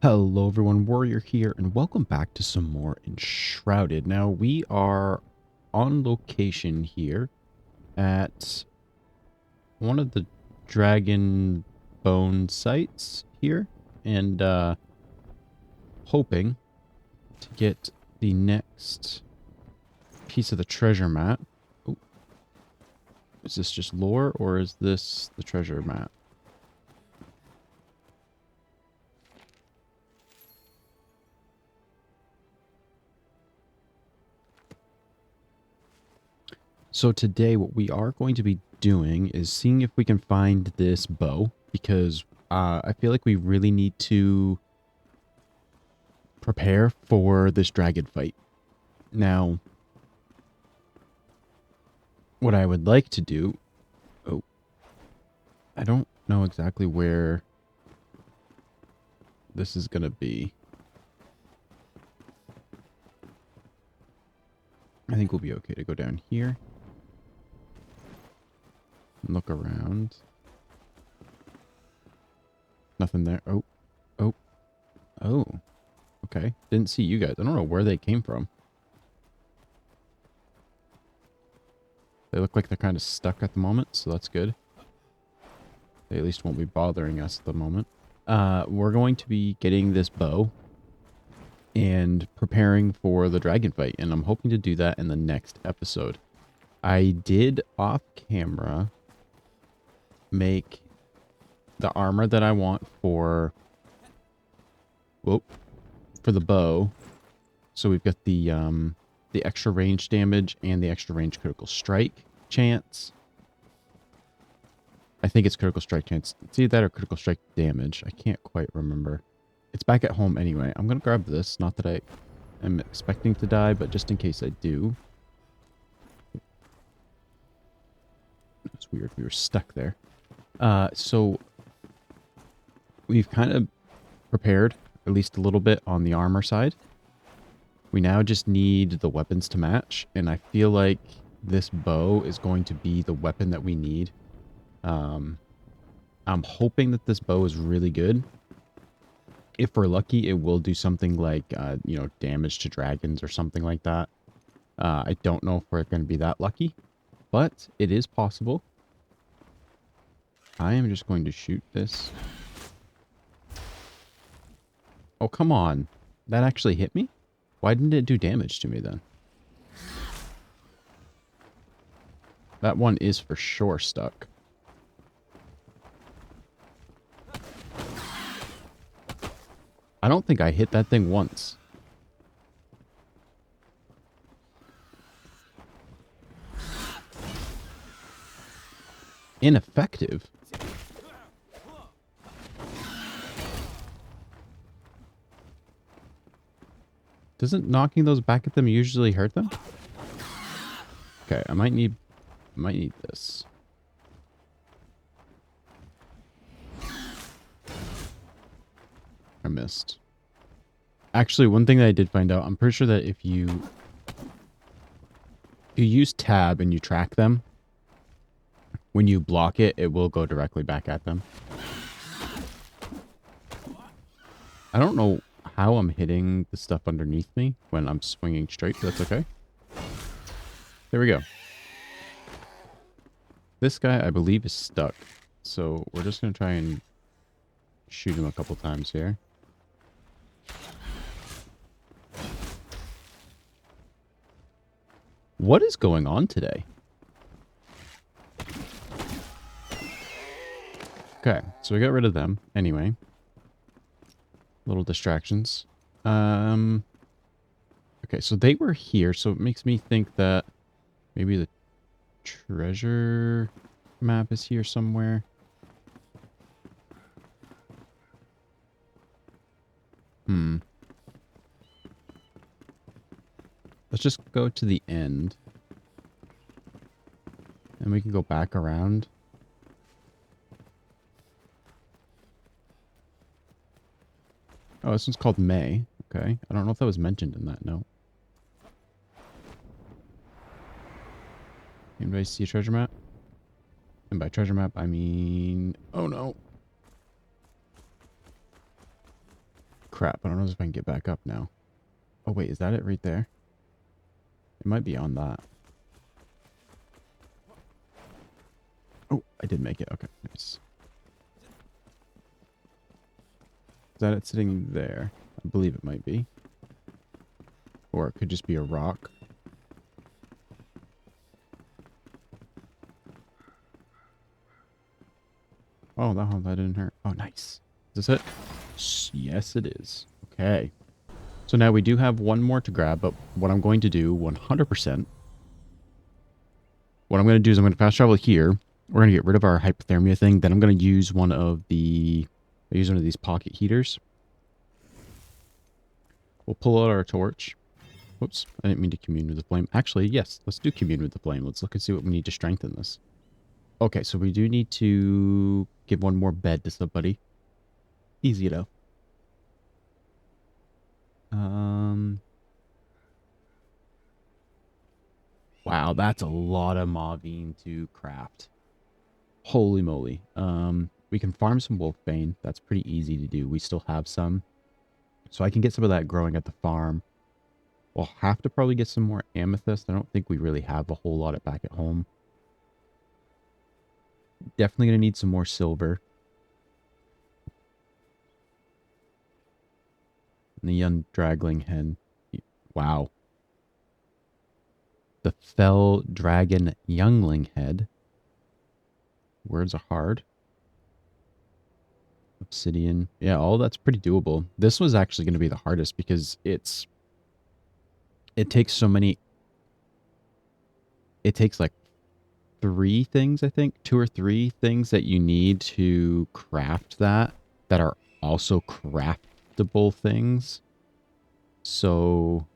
Hello everyone, Warrior here, and welcome back to some more Enshrouded. Now, we are on location here at one of the dragon bone sites here, and hoping to get the next piece of the treasure map. Oh, is this just lore, or is this the treasure map? So today what we are going to be doing is seeing if we can find this bow, because I feel like we really need to prepare for this dragon fight. Now, what I would like to do... Oh, I don't know exactly where this is going to be. I think we'll be okay to go down here. Look around. Nothing there. Oh. Oh. Oh. Okay. Didn't see you guys. I don't know where they came from. They look like they're kind of stuck at the moment, so that's good. They at least won't be bothering us at the moment. We're going to be getting this bow and preparing for the dragon fight, and I'm hoping to do that in the next episode. I did off camera make the armor that I want for the bow. So we've got the extra range damage and the extra range critical strike chance. I think it's critical strike chance. It's either that or critical strike damage. I can't quite remember. It's back at home anyway. I'm gonna grab this. Not that I am expecting to die, but just in case I do. It's weird. We were stuck there. So we've kind of prepared at least a little bit on the armor side. We now just need the weapons to match, and I feel like this bow is going to be the weapon that we need. I'm hoping that this bow is really good. If we're lucky, it will do something like, damage to dragons or something like that. I don't know if we're going to be that lucky, but it is possible. I am just going to shoot this. Oh, come on. That actually hit me? Why didn't it do damage to me then? That one is for sure stuck. I don't think I hit that thing once. Ineffective? Doesn't knocking those back at them usually hurt them? Okay, I might need this. I missed. Actually, one thing that I did find out, I'm pretty sure that if you use tab and you track them, when you block it, it will go directly back at them. I don't know how I'm hitting the stuff underneath me when I'm swinging straight, but that's okay. There we go. This guy, I believe, is stuck. So we're just going to try and shoot him a couple times here. What is going on today? Okay, so we got rid of them anyway. Little distractions. Okay, so they were here, so it makes me think that maybe the treasure map is here somewhere. Let's just go to the end. And we can go back around. Oh, this one's called May. Okay. I don't know if that was mentioned in that note. Anybody see a treasure map? And by treasure map, I mean... Oh, no. crap. I don't know if I can get back up now. Oh, wait. Is that it right there? It might be on that. Oh, I did make it. Okay, nice. Is that it sitting there? I believe it might be. Or it could just be a rock. Oh, that didn't hurt. Oh, nice. Is this it? Yes, it is. Okay. So now we do have one more to grab, but what I'm going to do 100%, what I'm going to do is I'm going to fast travel here. We're going to get rid of our hypothermia thing. Then I'm going to use one of these pocket heaters. We'll pull out our torch. Whoops, I didn't mean to commune with the flame. Actually, yes, let's do commune with the flame. Let's look and see what we need to strengthen this. Okay, so we do need to give one more bed to somebody. Easy though. Wow, that's a lot of Mavine to craft. Holy moly. We can farm some wolfbane. That's pretty easy to do. We still have some. So I can get some of that growing at the farm. We'll have to probably get some more amethyst. I don't think we really have a whole lot back at home. Definitely going to need some more silver. And the young dragling hen. Wow. The fell dragon youngling head. Words are hard. Obsidian. Yeah, all that's pretty doable. This was actually going to be the hardest because it takes so many. It takes like 3 things, I think. 2 or 3 things that you need to craft that are also craftable things. So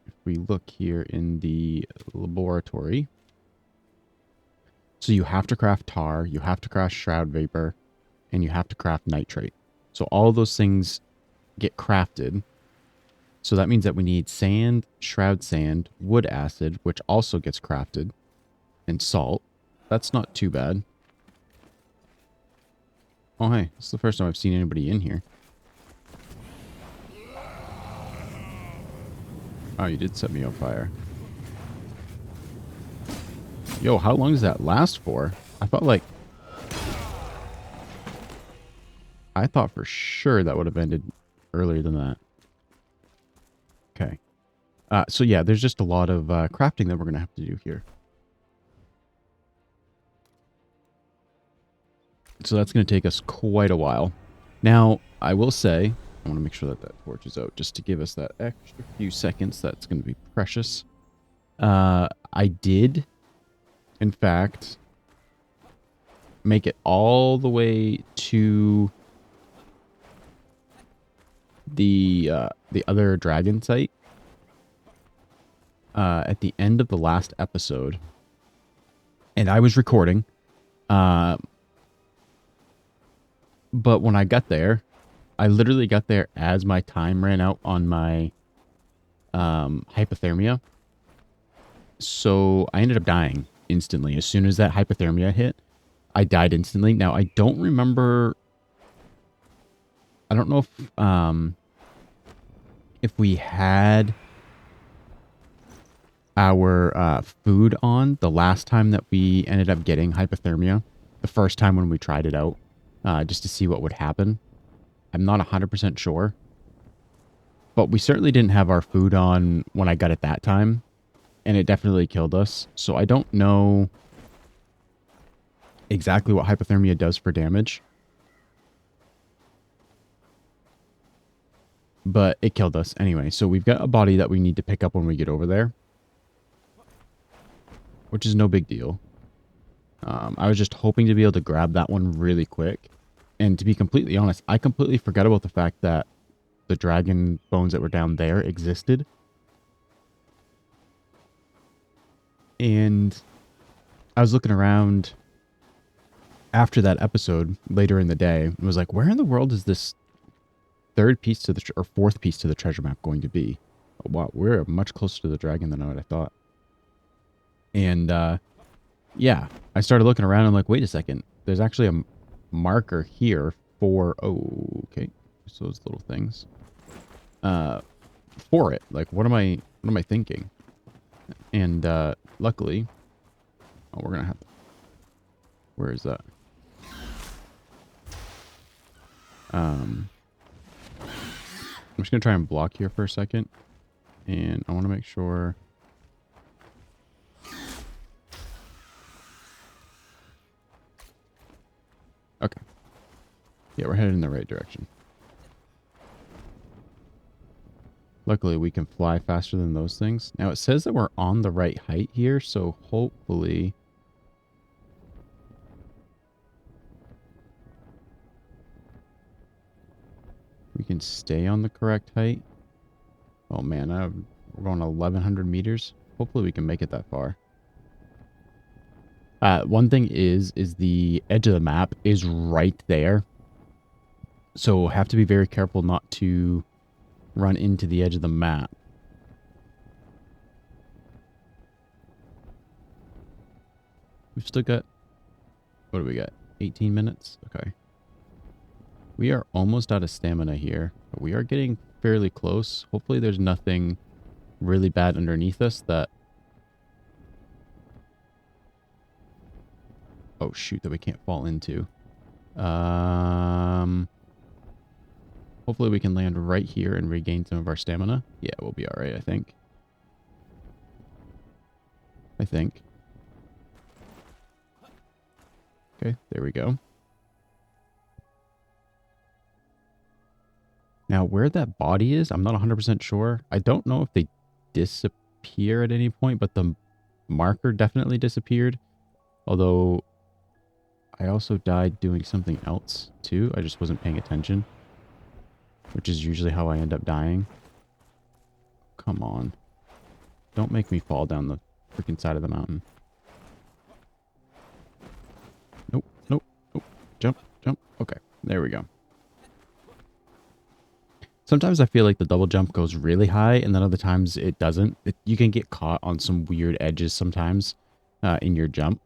if we look here in the laboratory. So you have to craft tar, you have to craft shroud vapor, and you have to craft nitrate. So all of those things get crafted. So that means that we need sand, shroud sand, wood acid, which also gets crafted, and salt. That's not too bad. Oh, hey. This is the first time I've seen anybody in here. Oh, you did set me on fire. Yo, how long does that last for? I thought for sure that would have ended earlier than that. Okay. So yeah, there's just a lot of crafting that we're going to have to do here. So that's going to take us quite a while. Now, I will say, I want to make sure that that torch is out just to give us that extra few seconds. That's going to be precious. I did, in fact, make it all the way to the other dragon site at the end of the last episode. And I was recording. But when I got there, I literally got there as my time ran out on my hypothermia. So I ended up dying instantly. As soon as that hypothermia hit, I died instantly. Now, I don't remember... I don't know if we had our food on the last time that we ended up getting hypothermia. The first time when we tried it out. Just to see what would happen. I'm not 100% sure. But we certainly didn't have our food on when I got it that time. And it definitely killed us. So I don't know exactly what hypothermia does for damage. But it killed us anyway. So we've got a body that we need to pick up when we get over there. Which is no big deal. I was just hoping to be able to grab that one really quick. And to be completely honest, I completely forgot about the fact that the dragon bones that were down there existed. And I was looking around after that episode later in the day and was like, where in the world is this third piece to the, or fourth piece to the treasure map going to be? Wow, we're much closer to the dragon than what I thought. And, yeah, I started looking around and I'm like, wait a second. There's actually a marker here for... Oh, okay. Just those little things. For it. Like, what am I thinking? And, luckily... Oh, we're gonna have... Where is that? I'm just gonna try and block here for a second. And I want to make sure... Okay. Yeah, we're headed in the right direction. Luckily, we can fly faster than those things. Now, it says that we're on the right height here, so hopefully... we can stay on the correct height. Oh man, we're going 1,100 meters. Hopefully we can make it that far. One thing is the edge of the map is right there. So have to be very careful not to run into the edge of the map. We've still got... what do we got? 18 minutes? Okay. We are almost out of stamina here, but we are getting fairly close. Hopefully there's nothing really bad underneath us that... oh shoot, that we can't fall into. Hopefully we can land right here and regain some of our stamina. Yeah, we'll be alright, I think. Okay, there we go. Now, where that body is, I'm not 100% sure. I don't know if they disappear at any point, but the marker definitely disappeared. Although, I also died doing something else, too. I just wasn't paying attention. Which is usually how I end up dying. Come on. Don't make me fall down the freaking side of the mountain. Nope, nope, nope. Jump, jump. Okay, there we go. Sometimes I feel like the double jump goes really high, and then other times it doesn't. You can get caught on some weird edges sometimes in your jump.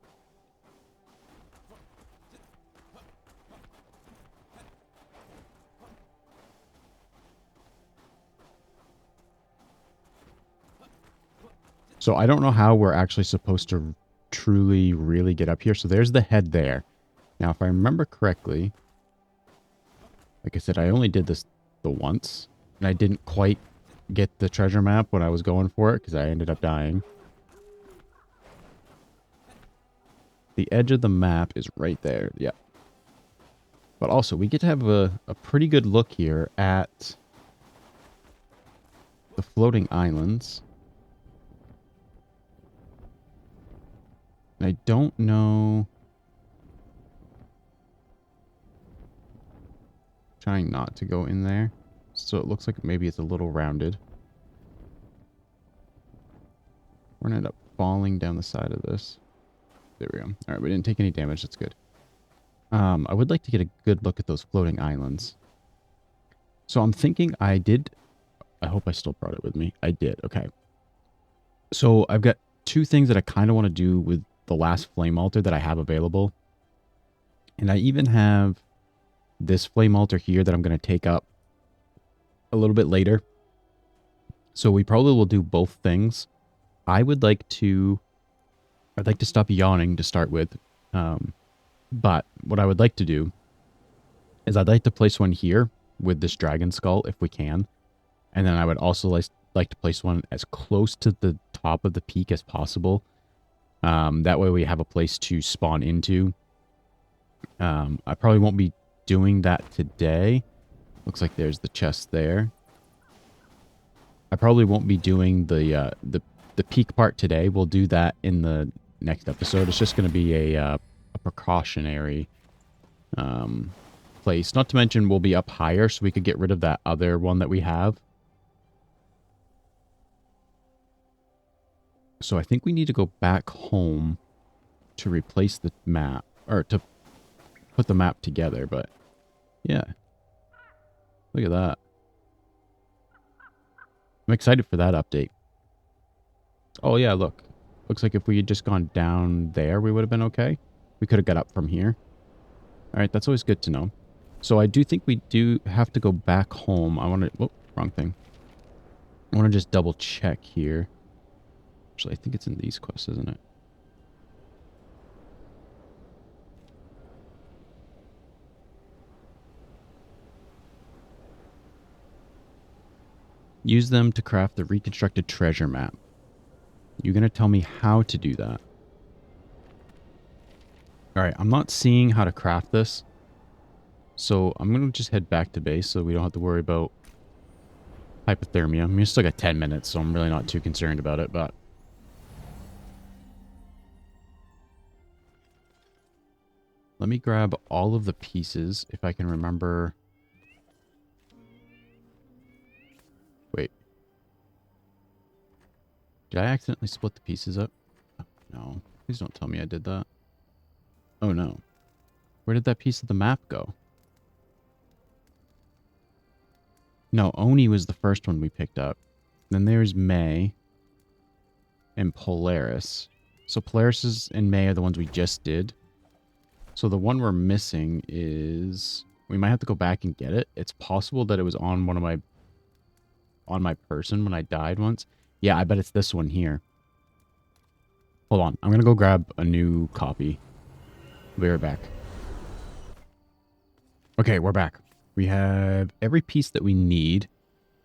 So I don't know how we're actually supposed to truly, really get up here. So there's the head there. Now, if I remember correctly, like I said, I only did this the once, and I didn't quite get the treasure map when I was going for it because I ended up dying. The edge of the map is right there. Yeah. But also, we get to have a pretty good look here at the floating islands. And I don't know... trying not to go in there. So it looks like maybe it's a little rounded. We're going to end up falling down the side of this. There we go. Alright, we didn't take any damage. That's good. I would like to get a good look at those floating islands. So I'm thinking I did... I hope I still brought it with me. I did. Okay. So I've got two things that I kind of want to do with the last flame altar that I have available. And I even have this flame altar here that I'm going to take up a little bit later. So we probably will do both things. I'd like to stop yawning to start with. But what I would like to do is I'd like to place one here with this dragon skull if we can. And then I would also like to place one as close to the top of the peak as possible. That way we have a place to spawn into. I probably won't be doing that today. Looks like there's the chest there. I probably won't be doing the peak part today. We'll do that in the next episode. It's just going to be a precautionary place. Not to mention we'll be up higher, so we could get rid of that other one that we have. So I think we need to go back home to replace the map, or to put the map together, but yeah. Look at that. I'm excited for that update. Oh yeah, look. Looks like if we had just gone down there, we would have been okay. We could have got up from here. Alright, that's always good to know. So I do think we do have to go back home. I want to... Whoop, wrong thing. I want to just double check here. Actually, I think it's in these quests, isn't it? Use them to craft the reconstructed treasure map. You're going to tell me how to do that. Alright, I'm not seeing how to craft this. So I'm going to just head back to base so we don't have to worry about hypothermia. I mean, it's still got 10 minutes, so I'm really not too concerned about it, but... Let me grab all of the pieces, if I can remember... Wait. Did I accidentally split the pieces up? Oh, no. Please don't tell me I did that. Oh, no. Where did that piece of the map go? No, Oni was the first one we picked up. Then there's May and Polaris. So Polaris and May are the ones we just did. So the one we're missing is... We might have to go back and get it. It's possible that it was on one of my... On my person when I died once. Yeah, I bet it's this one here. Hold on. I'm going to go grab a new copy. We'll be right back. Okay, we're back. We have every piece that we need.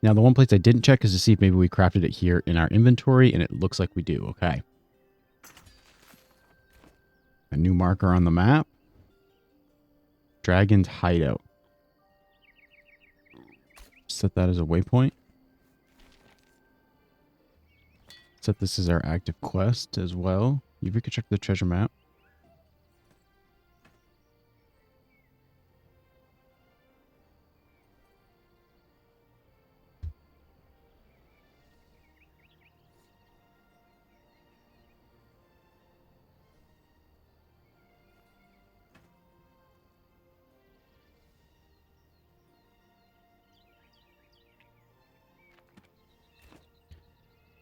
Now, the one place I didn't check is to see if maybe we crafted it here in our inventory, and it looks like we do. Okay. A new marker on the map. Dragon's Hideout. Set that as a waypoint. Set this as our active quest as well. You've reconstructed the treasure map.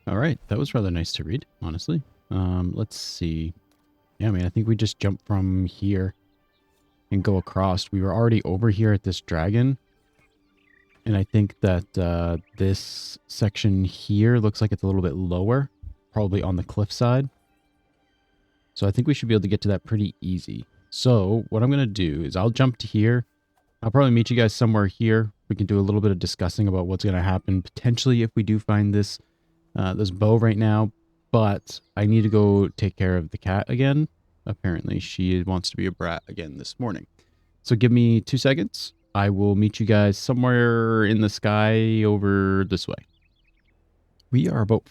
All right, that was rather nice to read, honestly. Let's see. Yeah, I mean, I think we just jump from here and go across. We were already over here at this dragon. And I think that this section here looks like it's a little bit lower, probably on the cliff side. So I think we should be able to get to that pretty easy. So what I'm going to do is I'll jump to here. I'll probably meet you guys somewhere here. We can do a little bit of discussing about what's going to happen potentially if we do find this this bow right now. But I need to go take care of the cat again. Apparently she wants to be a brat again this morning. So give me 2 seconds. I will meet you guys somewhere in the sky over this way. We are about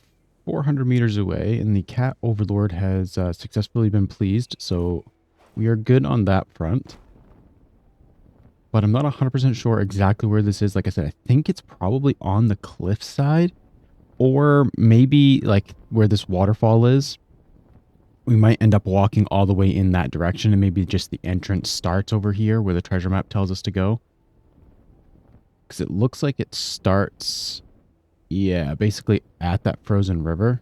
400 meters away, and the cat overlord has successfully been pleased, so we are good on that front. But I'm not 100% sure exactly where this is. Like I said, I think it's probably on the cliff side, or maybe like where this waterfall is. We might end up walking all the way in that direction, and maybe just the entrance starts over here where the treasure map tells us to go. Because it looks like it starts, yeah, basically at that frozen river.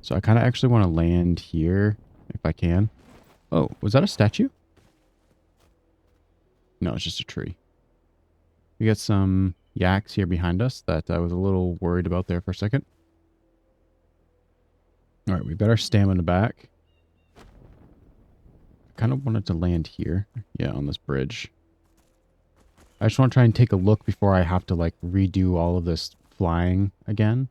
So I kind of actually want to land here if I can. Oh, was that a statue? No, it's just a tree. We got some yaks here behind us that I was a little worried about there for a second. All right, we've got our stamina back. I kind of wanted to land here. Yeah, on this bridge. I just want to try and take a look before I have to like redo all of this flying again.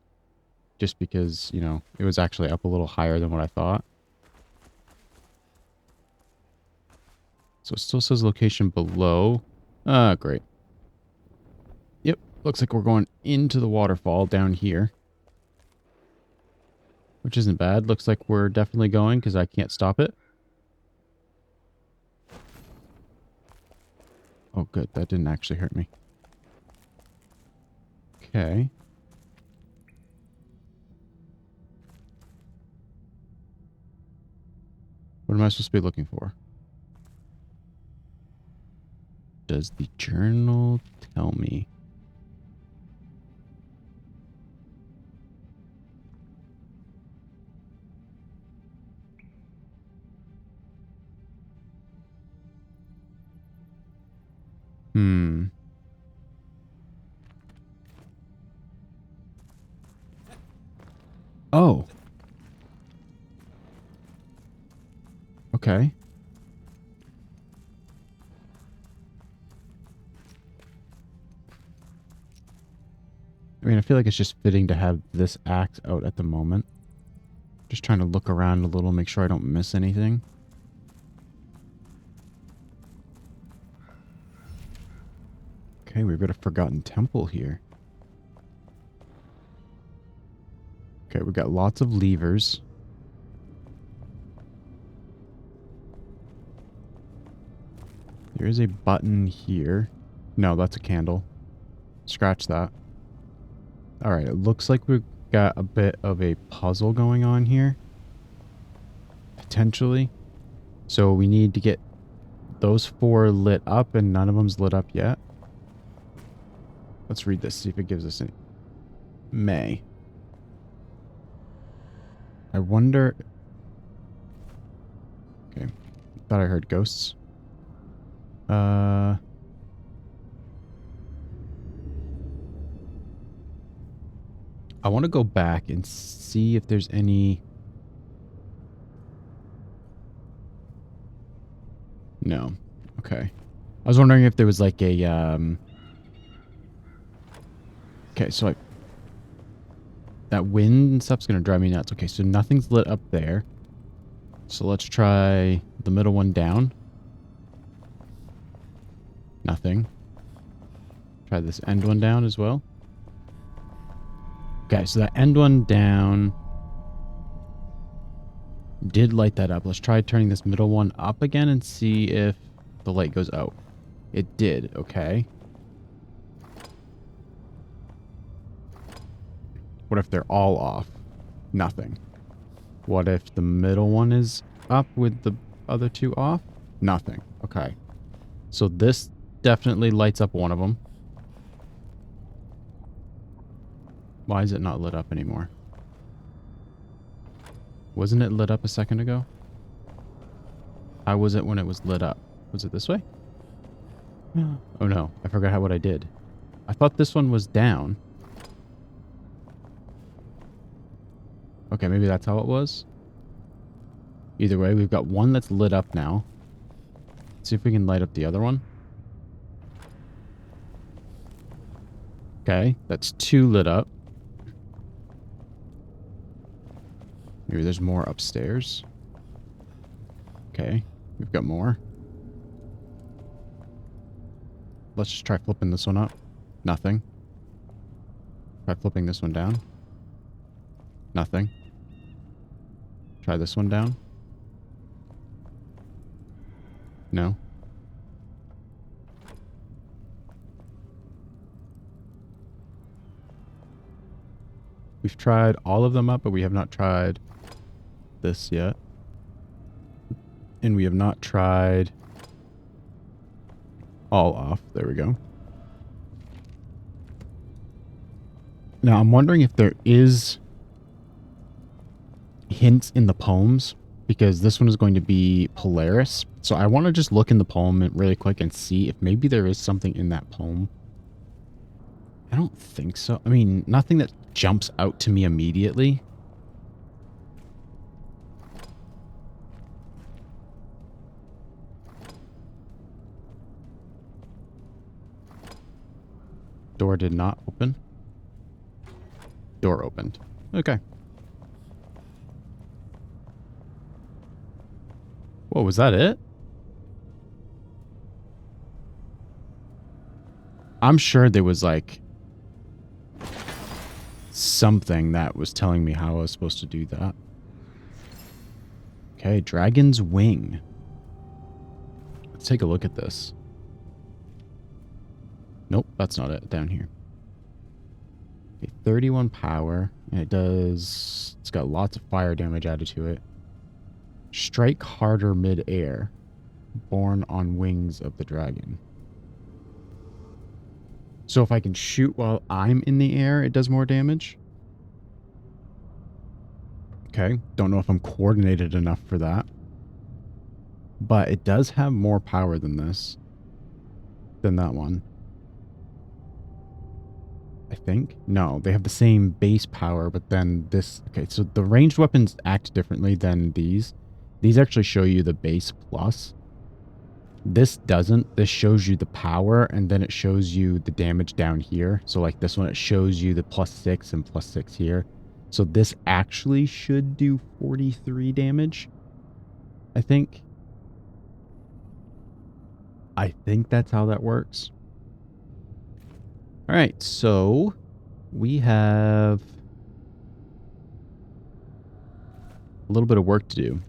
Just because, you know, it was actually up a little higher than what I thought. So it still says location below. Ah, great. Yep, looks like we're going into the waterfall down here. Which isn't bad. Looks like we're definitely going because I can't stop it. Oh, good. That didn't actually hurt me. Okay. What am I supposed to be looking for? Does the journal tell me? Hmm. Oh. Okay. I mean, I feel like it's just fitting to have this axe out at the moment. Just trying to look around a little, make sure I don't miss anything. Okay, we've got a forgotten temple here. Okay, we've got lots of levers. There is a button here. No, that's a candle. Scratch that. Alright, it looks like we've got a bit of a puzzle going on here. Potentially. So we need to get those 4 lit up, and none of them's lit up yet. Let's read this, see if it gives us any. May. I wonder... Okay. Thought I heard ghosts. I want to go back and see if there's any... No. Okay. I was wondering if there was like a, Okay, so that wind and stuff's going to drive me nuts. Okay, so nothing's lit up there. So let's try the middle one down. Nothing. Try this end one down as well. Okay, so that end one down did light that up. Let's try turning this middle one up again and see if the light goes out. It did, okay. What if they're all off? Nothing. What if the middle one is up with the other 2 off? Nothing. Okay. So this definitely lights up one of them. Why is it not lit up anymore? Wasn't it lit up a second ago? How was it when it was lit up? Was it this way? Oh no, I forgot what I did. I thought this one was down. Okay, maybe that's how it was. Either way, we've got one that's lit up now. Let's see if we can light up the other one. Okay, that's 2 lit up. Maybe there's more upstairs. Okay, we've got more. Let's just try flipping this one up. Nothing. Try flipping this one down. Nothing. Try this one down. No. We've tried all of them up, but we have not tried this yet. And we have not tried all off. There we go. Now, I'm wondering if there is hints in the poems, because this one is going to be Polaris. So I want to just look in the poem really quick and see if maybe there is something in that poem. I don't think so. I mean, nothing that jumps out to me immediately. Door did not open. Door opened. Okay. Whoa, was that it? I'm sure there was like something that was telling me how I was supposed to do that. Okay, Dragon's Wing. Let's take a look at this. Nope, that's not it. Down here. Okay, 31 power. And it's got lots of fire damage added to it. Strike harder mid-air. Born on wings of the dragon. So if I can shoot while I'm in the air, it does more damage. Okay, don't know if I'm coordinated enough for that. But it does have more power than this. than that one. I think. No, they have the same base power, but then this... Okay, so the ranged weapons act differently than these. These actually show you the base plus. This doesn't. This shows you the power, and then it shows you the damage down here. So like this one, it shows you the +6 and +6 here. So this actually should do 43 damage, I think. I think that's how that works. All right, so we have a little bit of work to do.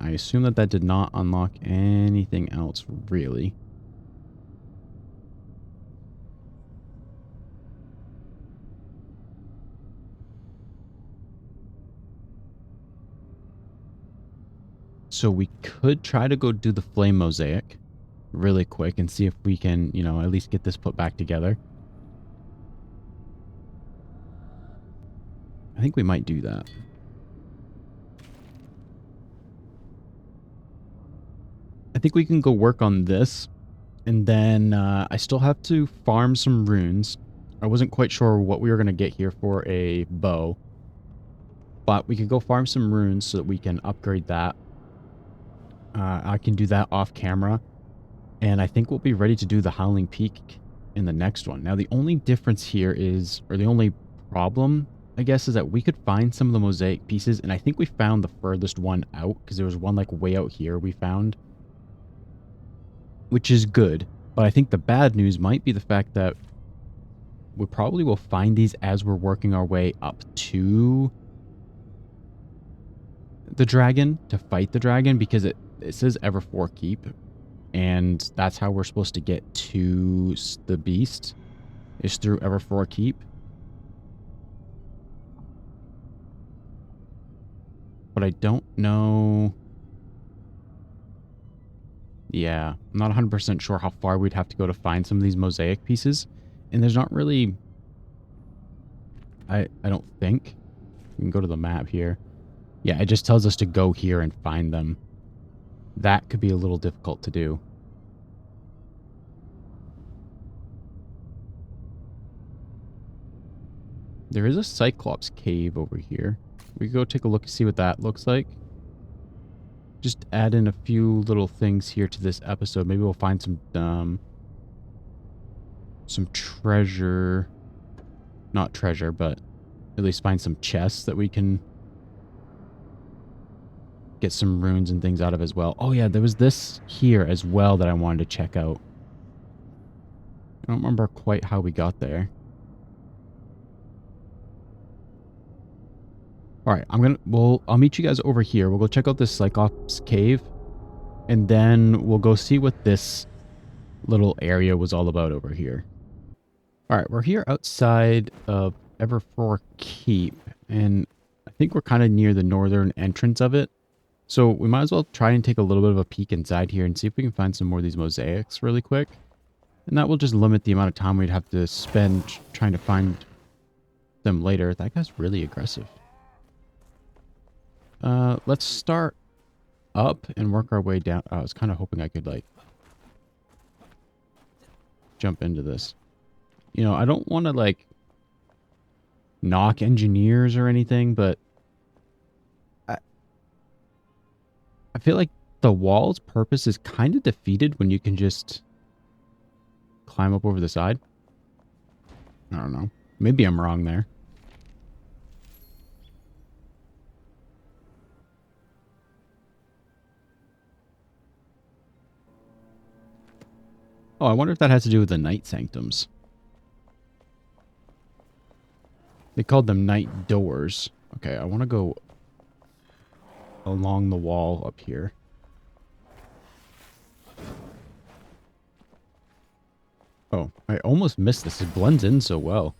I assume that that did not unlock anything else, really. So we could try to go do the flame mosaic really quick and see if we can, you know, at least get this put back together. I think we might do that. I think we can go work on this. And then I still have to farm some runes. I wasn't quite sure what we were going to get here for a bow. But we could go farm some runes so that we can upgrade that. I can do that off camera. And I think we'll be ready to do the Howling Peak in the next one. Now, the only difference here is, or the only problem, I guess, is that we could find some of the mosaic pieces. And I think we found the furthest one out, because there was one like way out here we found, which is good. But I think the bad news might be the fact that we probably will find these as we're working our way up to the dragon, to fight the dragon, because it says Everfour Keep. And that's how we're supposed to get to the beast, is through Everfour Keep. But I don't know. Yeah, I'm not 100% sure how far we'd have to go to find some of these mosaic pieces. And there's not really... I don't think. We can go to the map here. Yeah, it just tells us to go here and find them. That could be a little difficult to do. There is a Cyclops cave over here. We can go take a look and see what that looks like. Just add in a few little things here to this episode. Maybe we'll find some treasure. Not treasure, but at least find some chests that we can get some runes and things out of as well. Oh yeah, there was this here as well that I wanted to check out. I don't remember quite how we got there. All right, I'll meet you guys over here. We'll go check out this Cyclops cave, and then we'll go see what this little area was all about over here. All right, we're here outside of Everfour Keep, and I think we're kind of near the northern entrance of it. So we might as well try and take a little bit of a peek inside here and see if we can find some more of these mosaics really quick. And that will just limit the amount of time we'd have to spend trying to find them later. That guy's really aggressive. Let's start up and work our way down. I was kind of hoping I could, like, jump into this. You know, I don't want to, like, knock engineers or anything, but I feel like the wall's purpose is kind of defeated when you can just climb up over the side. I don't know. Maybe I'm wrong there. Oh, I wonder if that has to do with the night sanctums. They called them night doors. Okay, I want to go along the wall up here. Oh, I almost missed this. It blends in so well.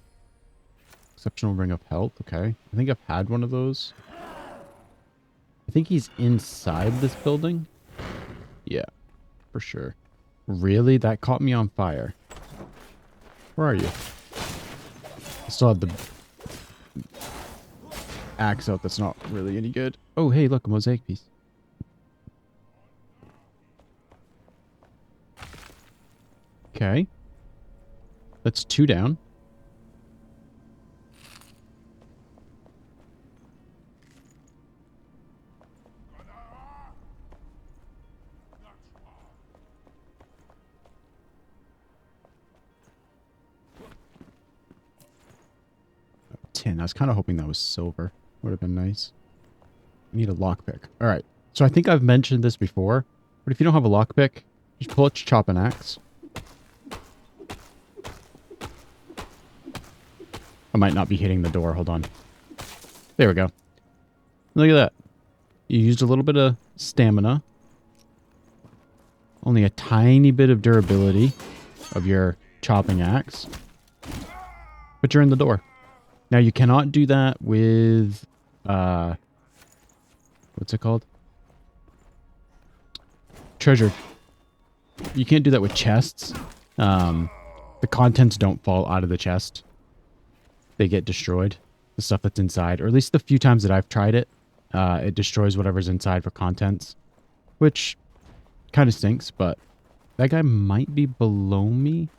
Exceptional ring of health. Okay. I think I've had one of those. I think he's inside this building. Yeah, for sure. Really? That caught me on fire. Where are you? I still have the axe out that's not really any good. Oh, hey, look, a mosaic piece. Okay. That's 2 down. Tin. I was kind of hoping that was silver. Would have been nice. I need a lockpick. All right. So I think I've mentioned this before, but if you don't have a lockpick, just pull out your chopping axe. I might not be hitting the door. Hold on. There we go. Look at that. You used a little bit of stamina. Only a tiny bit of durability of your chopping axe. But you're in the door. Now, you cannot do that with, what's it called? Treasure. You can't do that with chests. The contents don't fall out of the chest. They get destroyed. The stuff that's inside, or at least the few times that I've tried it, it destroys whatever's inside for contents. Which kind of stinks, but that guy might be below me.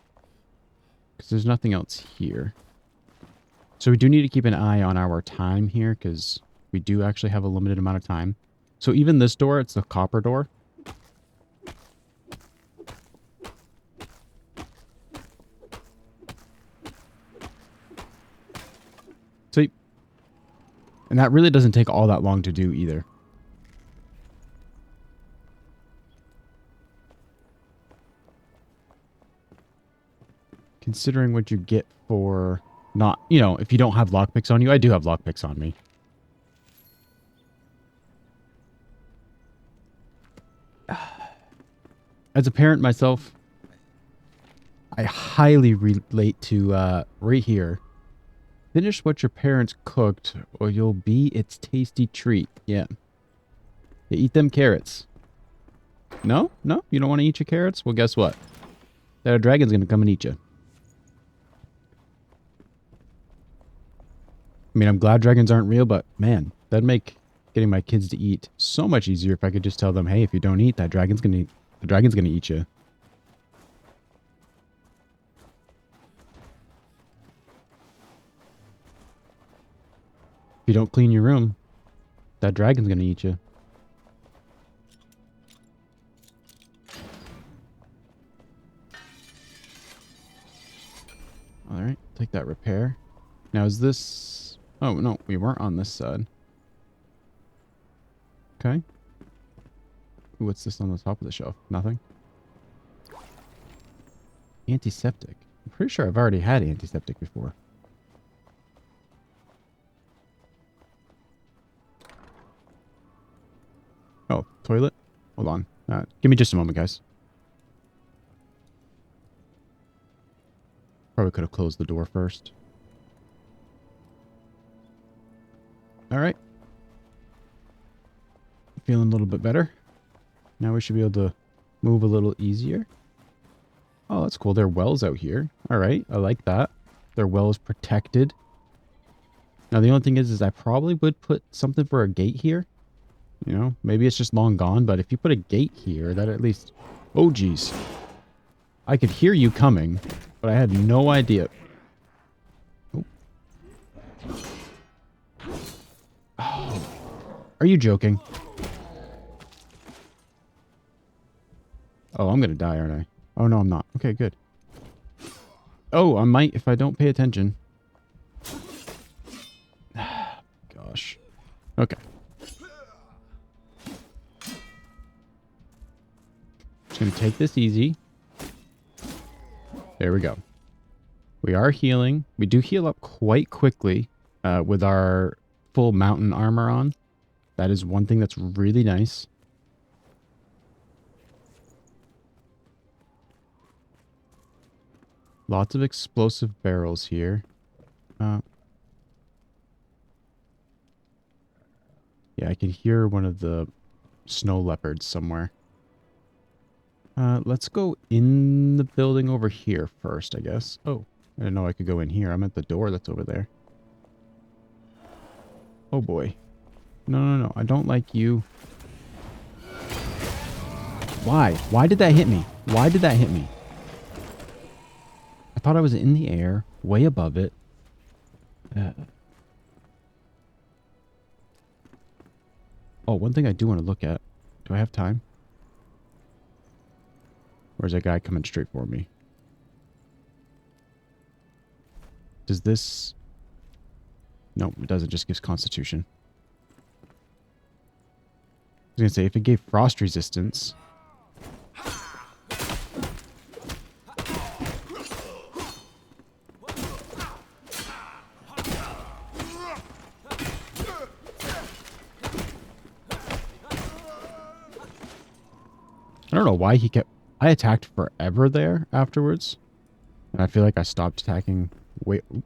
Because there's nothing else here. So we do need to keep an eye on our time here, because we do actually have a limited amount of time. So even this door, it's the copper door. See? And that really doesn't take all that long to do either. Considering what you get for not, you know, if you don't have lockpicks on you. I do have lockpicks on me. As a parent myself, I highly relate to right here. Finish what your parents cooked, or you'll be its tasty treat. Yeah. You eat them carrots. No? No? You don't want to eat your carrots? Well, guess what? That dragon's going to come and eat you. I mean, I'm glad dragons aren't real, but man, that'd make getting my kids to eat so much easier if I could just tell them, hey, if you don't eat, the dragon's gonna eat you. If you don't clean your room, that dragon's gonna eat you. All right, take that repair. Now is this... Oh, no, we weren't on this side. Okay. Ooh, what's this on the top of the shelf? Nothing. Antiseptic. I'm pretty sure I've already had antiseptic before. Oh, toilet? Hold on. Give me just a moment, guys. Probably could have closed the door first. All right. Feeling a little bit better. Now we should be able to move a little easier. Oh, that's cool. There are wells out here. All right. I like that. Their well is protected. Now, the only thing is I probably would put something for a gate here. You know, maybe it's just long gone, but if you put a gate here, that at least... Oh, geez. I could hear you coming, but I had no idea. Oh. Oh. Are you joking? Oh, I'm going to die, aren't I? Oh, no, I'm not. Okay, good. Oh, I might if I don't pay attention. Gosh. Okay. Just going to take this easy. There we go. We are healing. We do heal up quite quickly with our full mountain armor on. That is one thing that's really nice. Lots of explosive barrels here. Yeah, I can hear one of the snow leopards somewhere. Let's go in the building over here first, I guess. Oh, I didn't know I could go in here. I'm at the door that's over there. Oh boy. No, no, no. I don't like you. Why? Why did that hit me? Why did that hit me? I thought I was in the air, way above it. Oh, one thing I do want to look at. Do I have time? Or is that guy coming straight for me? Does this... Nope, it doesn't. It just gives constitution. I was going to say, if it gave frost resistance... I don't know why he kept... I attacked forever there afterwards. And I feel like I stopped attacking... Wait... Do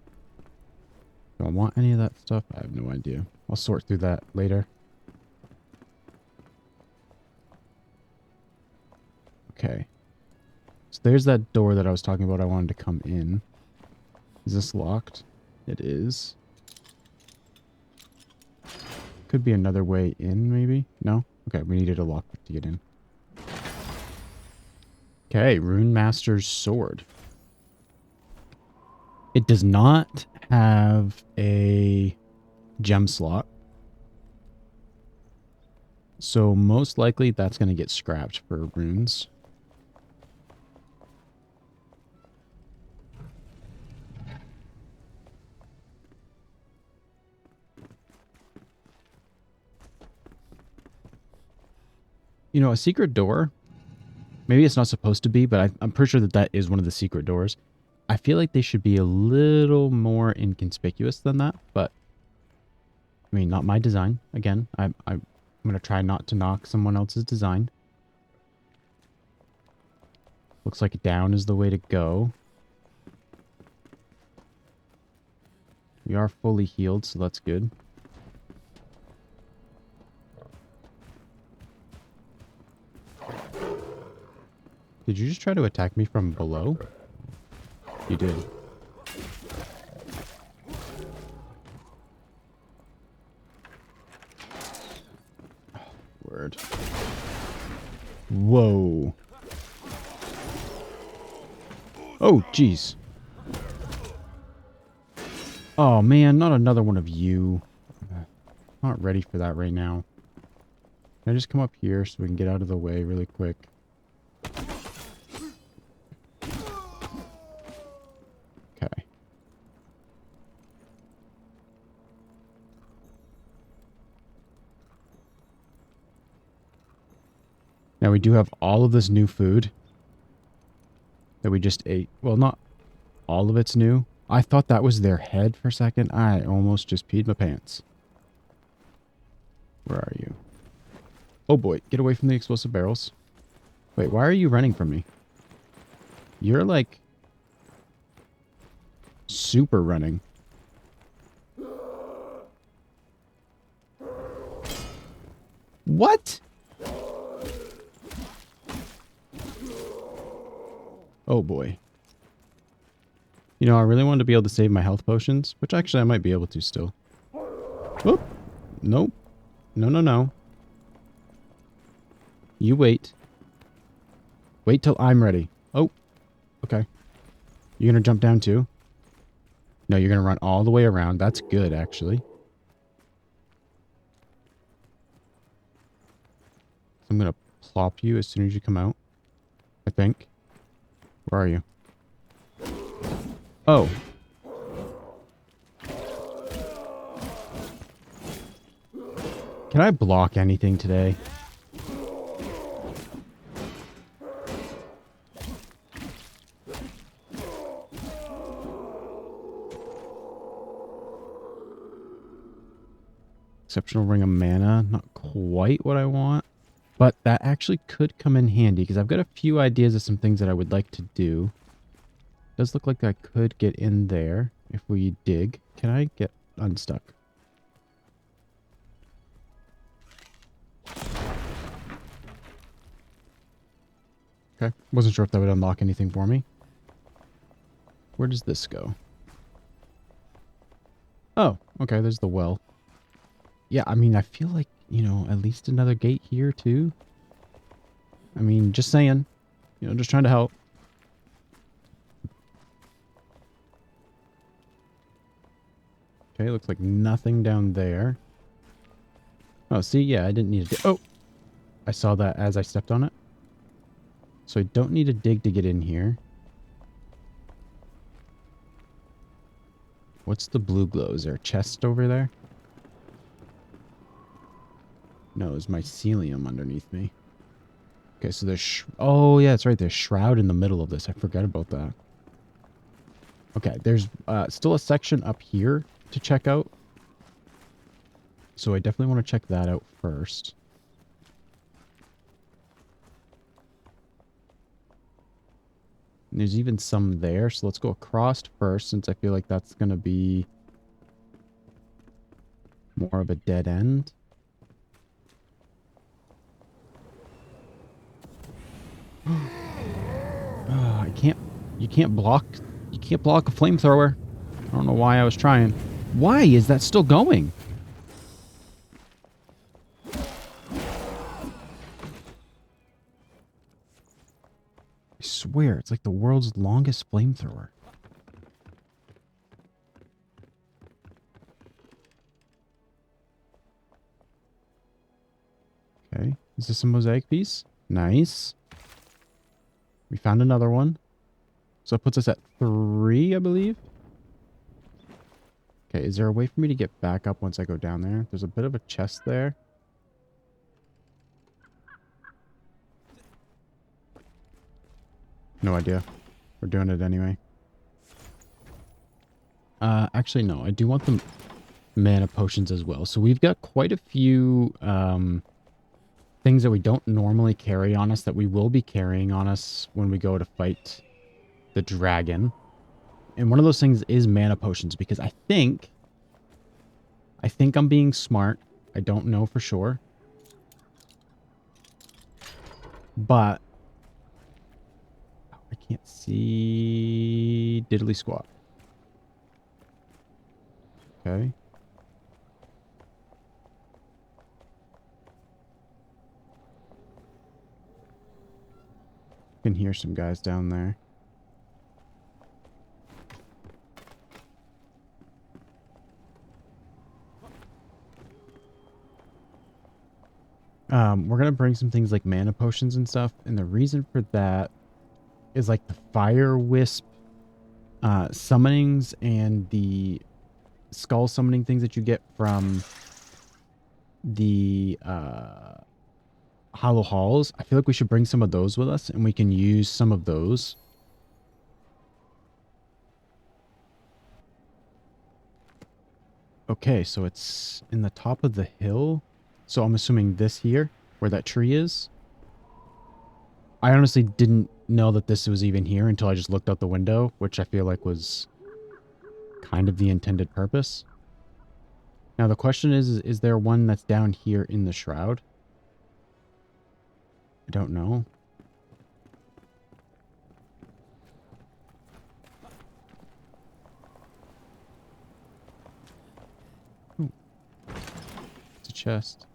I want any of that stuff? I have no idea. I'll sort through that later. Okay. So there's that door that I was talking about I wanted to come in. Is this locked? It is. Could be another way in, maybe? No? Okay, we needed a lockpick to get in. Okay, Rune Master's Sword. It does not have a gem slot. So most likely that's going to get scrapped for runes. You know, a secret door, maybe it's not supposed to be, but I'm pretty sure that that is one of the secret doors. I feel like they should be a little more inconspicuous than that, but I mean, not my design. Again, I'm going to try not to knock someone else's design. Looks like down is the way to go. We are fully healed, so that's good. Did you just try to attack me from below? You did. Oh, word. Whoa. Oh, jeez. Oh, man, not another one of you. Not ready for that right now. Can I just come up here so we can get out of the way really quick? Okay. Now we do have all of this new food that we just ate. Well, not all of it's new. I thought that was their head for a second. I almost just peed my pants. Where are you? Oh boy, get away from the explosive barrels. Wait, why are you running from me? You're like... super running. What? Oh boy. You know, I really wanted to be able to save my health potions, which actually I might be able to still. Whoop. Nope. No, no, no. You wait. Wait till I'm ready. Oh. Okay. You're gonna jump down too? No, you're gonna run all the way around. That's good, actually. I'm gonna plop you as soon as you come out. I think. Where are you? Oh. Can I block anything today? Exceptional ring of mana. Not quite what I want. But that actually could come in handy because I've got a few ideas of some things that I would like to do. Does look like I could get in there if we dig. Can I get unstuck? Okay. Wasn't sure if that would unlock anything for me. Where does this go? Oh, okay. There's the well. Yeah, I mean, I feel like, you know, at least another gate here too. I mean, just saying. You know, just trying to help. Okay, looks like nothing down there. Oh, see? Yeah, I didn't need to... Oh! I saw that as I stepped on it. So I don't need to dig to get in here. What's the blue glow? Is there a chest over there? No, there's mycelium underneath me. Okay, so there's... Oh, yeah, that's right. There's Shroud in the middle of this. I forgot about that. Okay, there's still a section up here to check out. So I definitely want to check that out first. And there's even some there, so let's go across first, since I feel like that's going to be more of a dead end. I can't... You can't block a flamethrower. I don't know why I was trying. Why is that still going? I swear, it's like the world's longest flamethrower. Okay. Is this a mosaic piece? Nice. We found another one. So it puts us at 3, I believe. Okay, is there a way for me to get back up once I go down there? There's a bit of a chest there. No idea. We're doing it anyway. Actually, no. I do want the mana potions as well. So we've got quite a few things that we don't normally carry on us that we will be carrying on us when we go to fight the dragon. And one of those things is mana potions, because I think I'm being smart. I don't know for sure. But I can't see diddly squat. Okay. Can hear some guys down there. We're gonna bring some things like mana potions and stuff, and the reason for that is like the fire wisp summonings and the skull summoning things that you get from the hollow halls. I feel like we should bring some of those with us, and we can use some of those. Okay, so it's in the top of the hill. So I'm assuming this here, where that tree is. I honestly didn't know that this was even here until I just looked out the window, which I feel like was kind of the intended purpose. Now the question is there one that's down here in the Shroud? I don't know. Ooh. It's a chest.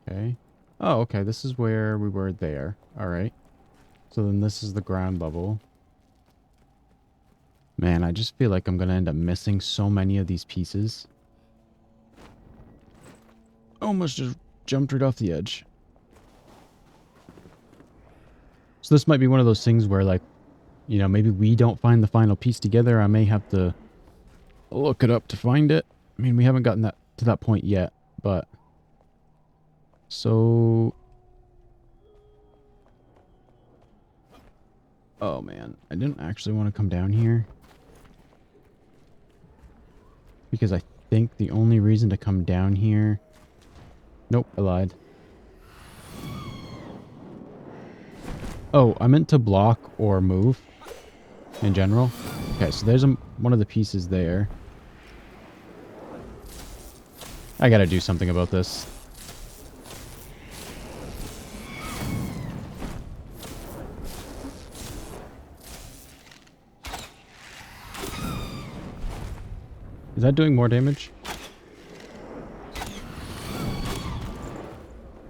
Okay. Oh, okay. This is where we were there. All right. So then this is the ground level. Man, I just feel like I'm going to end up missing so many of these pieces. Almost just jumped right off the edge. So this might be one of those things where, like, you know, maybe we don't find the final piece together. I may have to look it up to find it. I mean, we haven't gotten that to that point yet, but... So... Oh, man. I didn't actually want to come down here. Because I think the only reason to come down here... Nope, I lied. Oh, I meant to block or move in general. Okay, so there's one of the pieces there. I gotta do something about this. Is that doing more damage?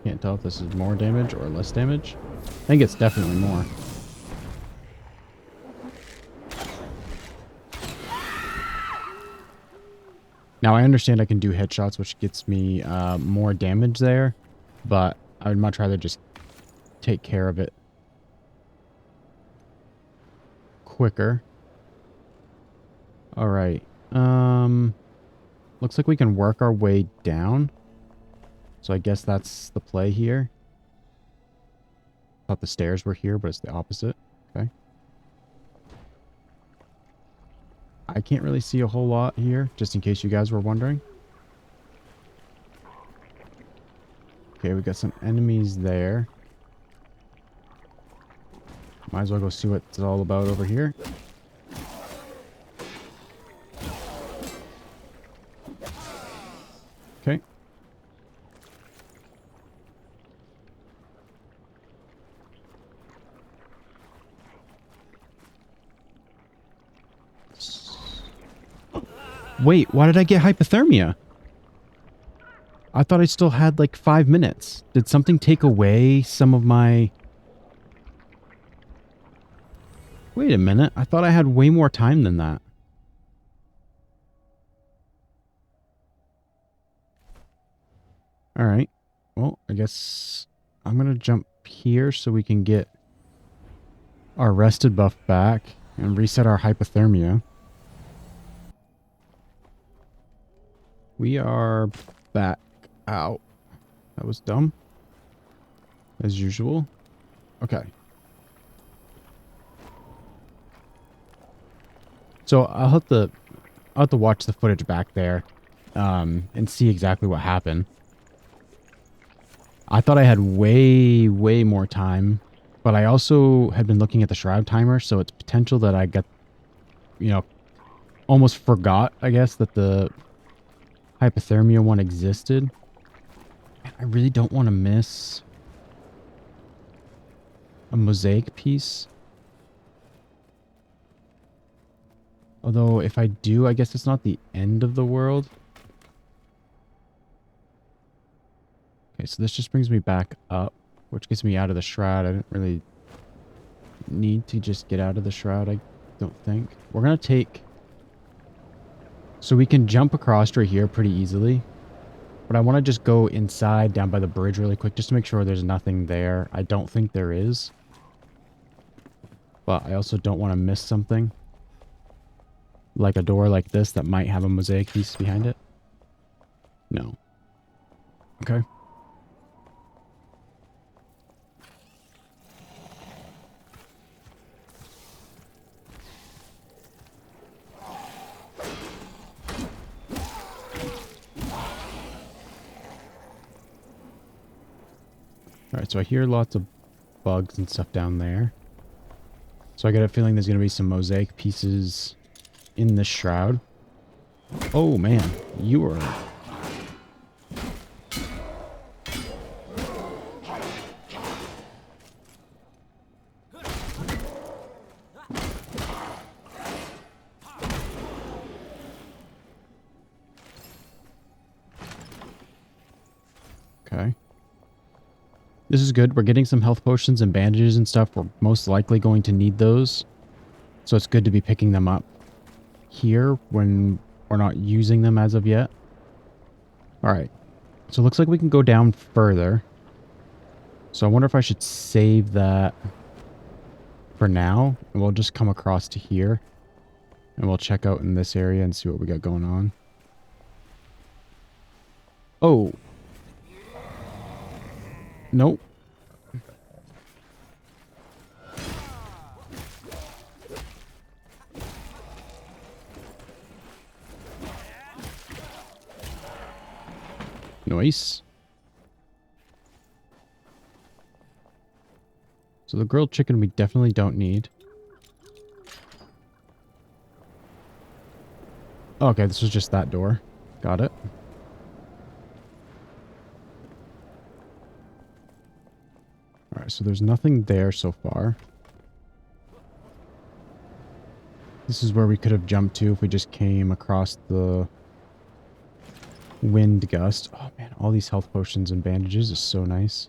Can't tell if this is more damage or less damage. I think it's definitely more. Now, I understand I can do headshots, which gets me more damage there, but I would much rather just take care of it quicker. All right. Looks like we can work our way down. So I guess that's the play here. Thought the stairs were here, but it's the opposite. Okay. I can't really see a whole lot here, just in case you guys were wondering. Okay, we got some enemies there. Might as well go see what it's all about over here. Okay. Wait, why did I get hypothermia? I thought I still had like 5 minutes. Did something take away some of my... Wait a minute. I thought I had way more time than that. Alright. Well, I guess I'm going to jump here so we can get our rested buff back and reset our hypothermia. We are back out. That was dumb. As usual. Okay. So I'll have to watch the footage back there and see exactly what happened. I thought I had way more time, but I also had been looking at the Shroud timer, so it's potential that I got, you know, almost forgot, I guess, that the hypothermia one existed. I really don't want to miss a mosaic piece. Although, if I do, I guess it's not the end of the world. Okay, so this just brings me back up, which gets me out of the Shroud. I didn't really need to just get out of the Shroud, I don't think. We're going to take... So we can jump across right here pretty easily. But I want to just go inside down by the bridge really quick just to make sure there's nothing there. I don't think there is. But I also don't want to miss something. Like a door like this that might have a mosaic piece behind it. No. Okay. Alright, so I hear lots of bugs and stuff down there. So I got a feeling there's going to be some mosaic pieces in this Shroud. Oh man, you are... Okay. This is good. We're getting some health potions and bandages and stuff. We're most likely going to need those. So it's good to be picking them up here when we're not using them as of yet. Alright. So it looks like we can go down further. So I wonder if I should save that for now. And we'll just come across to here. And we'll check out in this area and see what we got going on. Oh. Nope. Nice. So the grilled chicken we definitely don't need. Okay, this was just that door. Got it. Alright, so there's nothing there so far. This is where we could have jumped to if we just came across the wind gust. Oh man, all these health potions and bandages is so nice.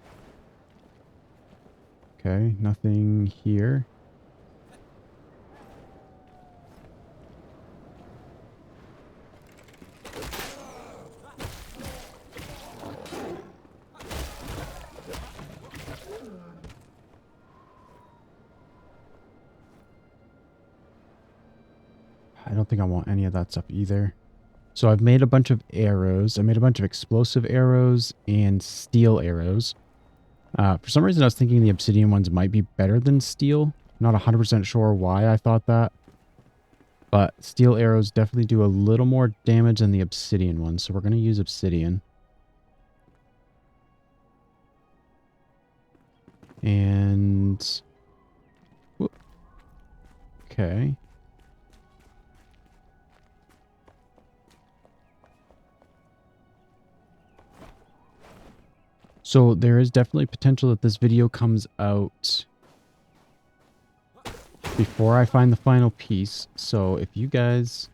Okay, nothing here. I don't think I want any of that stuff either. So I've made a bunch of arrows. I made a bunch of explosive arrows and steel arrows. For some reason, I was thinking the obsidian ones might be better than steel. Not 100% sure why I thought that. But steel arrows definitely do a little more damage than the obsidian ones. So we're going to use obsidian. And... whoop. Okay. So there is definitely potential that this video comes out before I find the final piece. So if you guys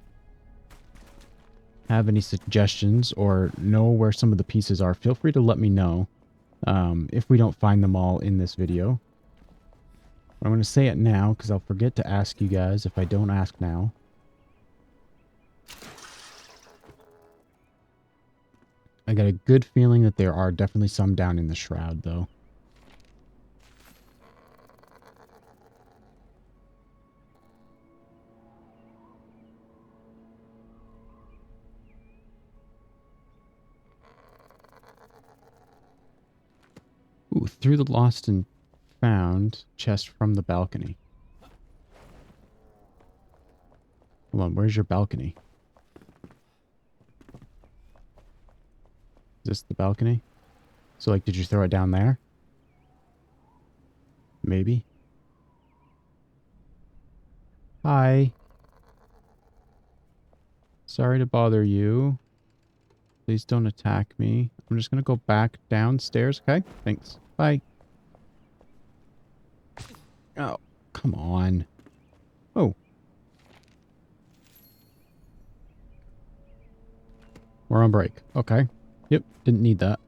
have any suggestions or know where some of the pieces are, feel free to let me know if we don't find them all in this video. I'm going to say it now because I'll forget to ask you guys if I don't ask now. I got a good feeling that there are definitely some down in the Shroud, though. Ooh, through the lost and found chest from the balcony. Hold on, where's your balcony? Is this the balcony? So, like, did you throw it down there? Maybe. Hi. Sorry to bother you. Please don't attack me. I'm just going to go back downstairs, okay? Thanks. Bye. Oh, come on. Oh. We're on break. Okay. Yep, didn't need that.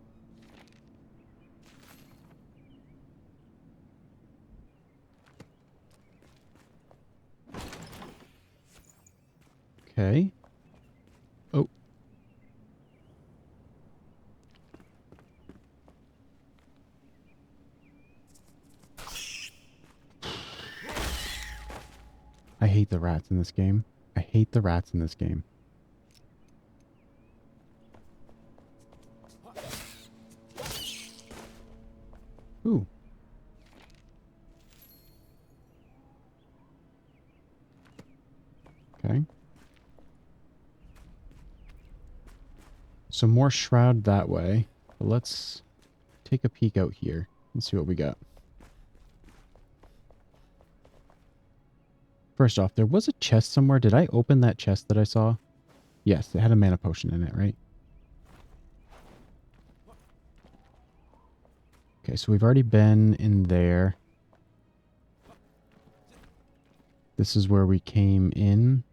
Okay. Oh. I hate the rats in this game. I hate the rats in this game. Ooh. Okay. So more Shroud that way. But let's take a peek out here and see what we got. First off, there was a chest somewhere. Did I open that chest that I saw? Yes, it had a mana potion in it, right? Okay, so we've already been in there. This is where we came in.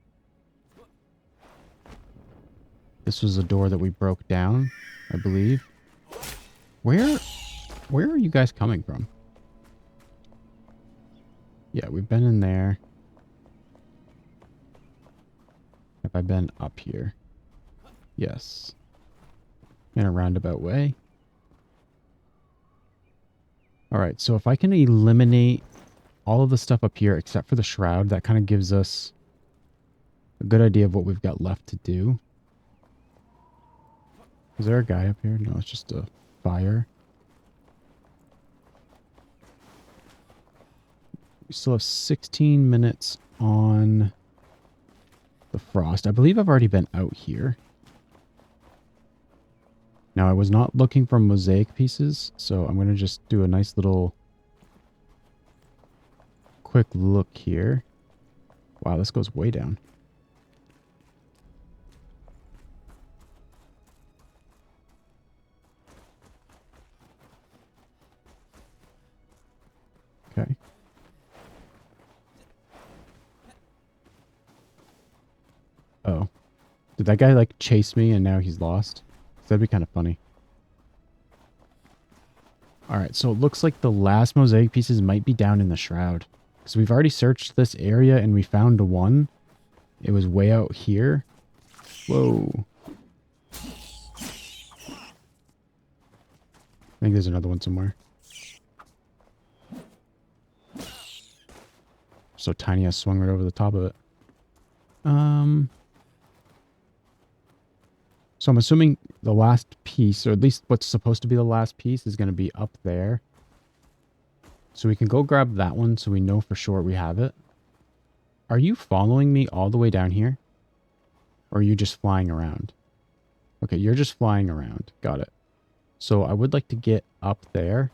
This was a door that we broke down, I believe. Where are you guys coming from? Yeah, we've been in there. Have I been up here? Yes. In a roundabout way. Alright, so if I can eliminate all of the stuff up here except for the Shroud, that kind of gives us a good idea of what we've got left to do. Is there a guy up here? No, it's just a fire. We still have 16 minutes on the frost. I believe I've already been out here. Now, I was not looking for mosaic pieces, so I'm going to just do a nice little quick look here. Wow, this goes way down. Okay. Oh. Did that guy, like, chase me and now he's lost? That'd be kind of funny. Alright, so it looks like the last mosaic pieces might be down in the Shroud. Because we've already searched this area and we found one. It was way out here. Whoa. I think there's another one somewhere. So tiny I swung right over the top of it. So I'm assuming the last piece, or at least what's supposed to be the last piece, is going to be up there. So we can go grab that one so we know for sure we have it. Are you following me all the way down here? Or are you just flying around? Okay, you're just flying around. Got it. So I would like to get up there.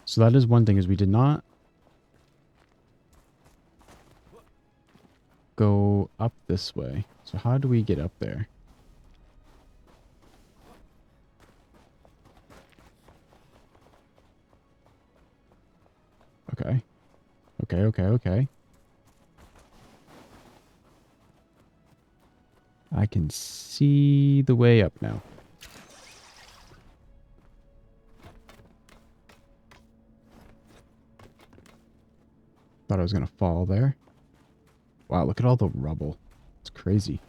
So that is one thing, is we did not go up this way. So how do we get up there? Okay. Okay. I can see the way up now. Thought I was going to fall there. Wow, look at all the rubble. It's crazy.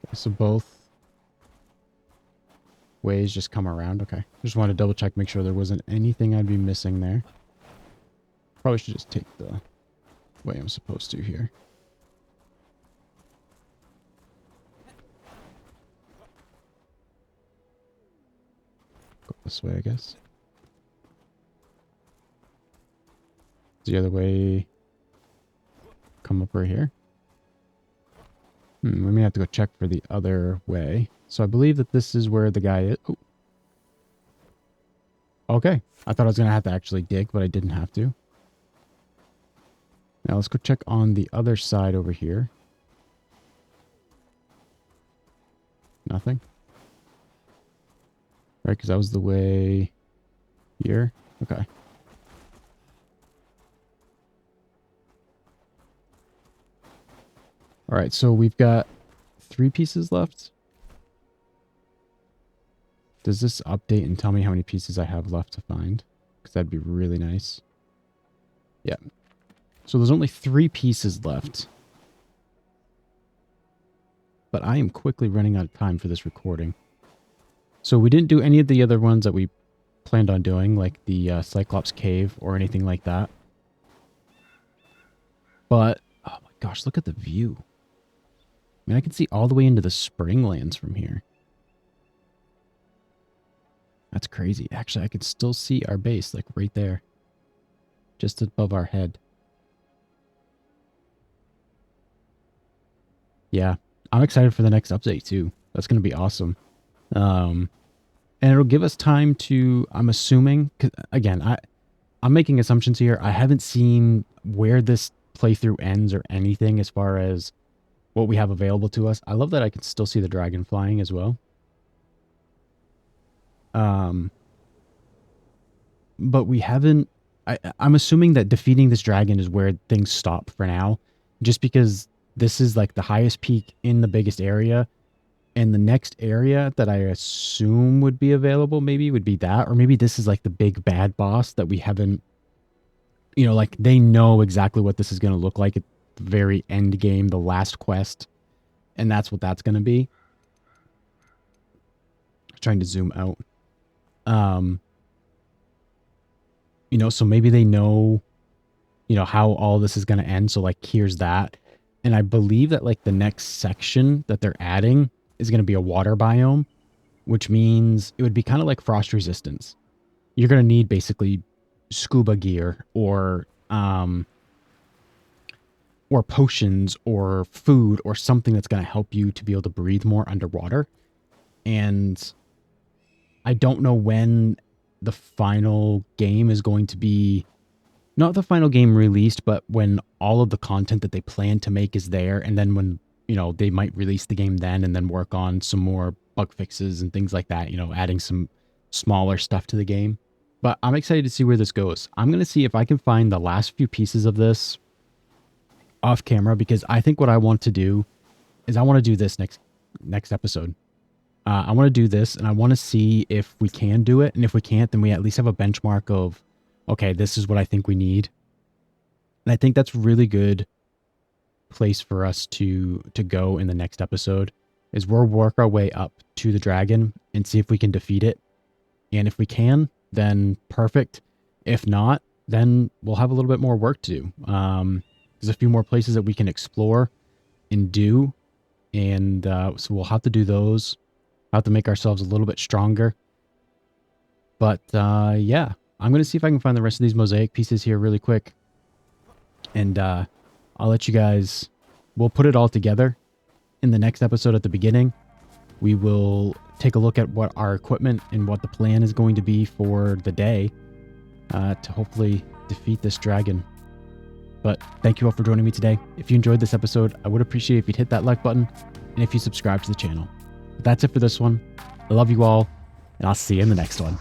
Okay, so both ways just come around. Okay. Just want to double check, make sure there wasn't anything I'd be missing there. Probably should just take the way I'm supposed to here. Go this way, I guess. The other way come up right here. We may have to go check for the other way. So I believe that this is where the guy is. Oh. Okay. I thought I was going to have to actually dig, but I didn't have to. Now let's go check on the other side over here. Nothing. Right, because that was the way here. Okay. All right, so we've got 3 pieces left. Does this update and tell me how many pieces I have left to find? Because that'd be really nice. Yeah. So there's only 3 pieces left. But I am quickly running out of time for this recording. So we didn't do any of the other ones that we planned on doing, like the Cyclops Cave or anything like that. But, oh my gosh, look at the view. I mean, I can see all the way into the Springlands from here. That's crazy. Actually, I can still see our base, like right there. Just above our head. Yeah, I'm excited for the next update too. That's going to be awesome. And it'll give us time to, I'm assuming, 'cause again, I'm making assumptions here. I haven't seen where this playthrough ends or anything as far as what we have available to us. I love that I can still see the dragon flying as well. But we haven't, I'm assuming that defeating this dragon is where things stop for now, just because this is like the highest peak in the biggest area. And the next area that I assume would be available maybe would be that, or maybe this is like the big bad boss that we haven't, you know, like they know exactly what this is going to look like at the very end game, the last quest. And that's what that's going to be. Trying to zoom out. You know, so maybe they know, you know, how all this is going to end. So like, here's that. And I believe that like the next section that they're adding is going to be a water biome, which means it would be kind of like frost resistance. You're going to need basically scuba gear or potions or food or something that's going to help you to be able to breathe more underwater. And I don't know when the final game is going to be, not the final game released, but when all of the content that they plan to make is there. And then when, you know, they might release the game then and then work on some more bug fixes and things like that, you know, adding some smaller stuff to the game. But I'm excited to see where this goes. I'm going to see if I can find the last few pieces of this off camera, because I think what I want to do is I want to do this next episode. I want to do this and I want to see if we can do it. And if we can't, then we at least have a benchmark of, okay, this is what I think we need. And I think that's really good place for us to go in the next episode is we'll work our way up to the dragon and see if we can defeat it. And if we can, then perfect. If not, then we'll have a little bit more work to do. There's a few more places that we can explore and do. And so we'll have to do those. Have to make ourselves a little bit stronger. But yeah, I'm going to see if I can find the rest of these mosaic pieces here really quick. And I'll let you guys, we'll put it all together in the next episode at the beginning. We will take a look at what our equipment and what the plan is going to be for the day to hopefully defeat this dragon. But thank you all for joining me today. If you enjoyed this episode, I would appreciate if you'd hit that like button and if you subscribe to the channel. But that's it for this one. I love you all, and I'll see you in the next one.